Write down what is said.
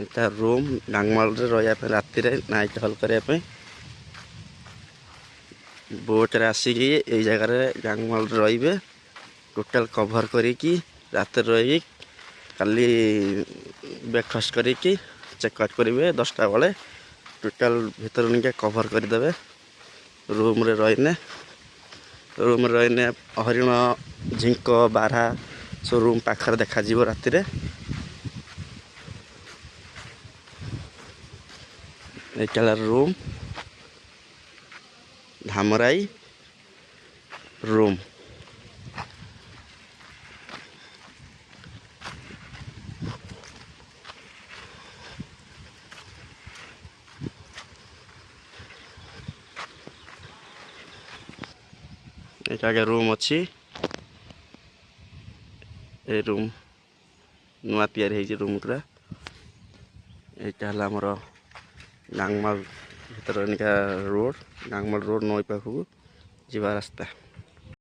এটা রুম গাংମାଳରେ ରହିବା ପାଇଁ ରାତିରେ ନାଇଟ୍ ହଲ୍ କରିବା ପାଇଁ ବୋଟ୍ରେ ଆସିକି ଏଇ ଜାଗାରେ ଗାଂମାଳରେ ରହିବେ ଟୋଟାଲ୍ କଭର୍ କରିକି ରାତିରେ ରହିକି କାଲି ବ୍ରେକଫାଷ୍ଟ କରିକି ଚେକଆଉଟ୍ କରିବେ 10ଟା ବେଳେ ଟୋଟାଲ୍ ଭିତରୁ ନେଇକି କଭର୍ କରିଦେବେ। ରୁମ୍ରେ ରହିନେ ହରିଣ ଝିଙ୍କ ବାରହା ସବୁ ରୁମ୍ ପାଖରେ ଦେଖାଯିବ ରାତିରେ। ଏଇଟା ହେଲା ରୁମ୍ ଧାମରାଇ ରୁମ୍। ଏଇଟା ଆଜ୍ଞା ରୁମ୍ ଅଛି। ଏ ରୁମ୍ ନୂଆ ତିଆରି ହେଇଛି ରୁମ୍ଟା। ଏଇଟା ହେଲା ଆମର ଗାଂମାଳ ଭିତରନିକା ରୋଡ଼ ଗାଂମାଳ ରୋଡ଼ ନଈ ପାଖକୁ ଯିବା ରାସ୍ତା।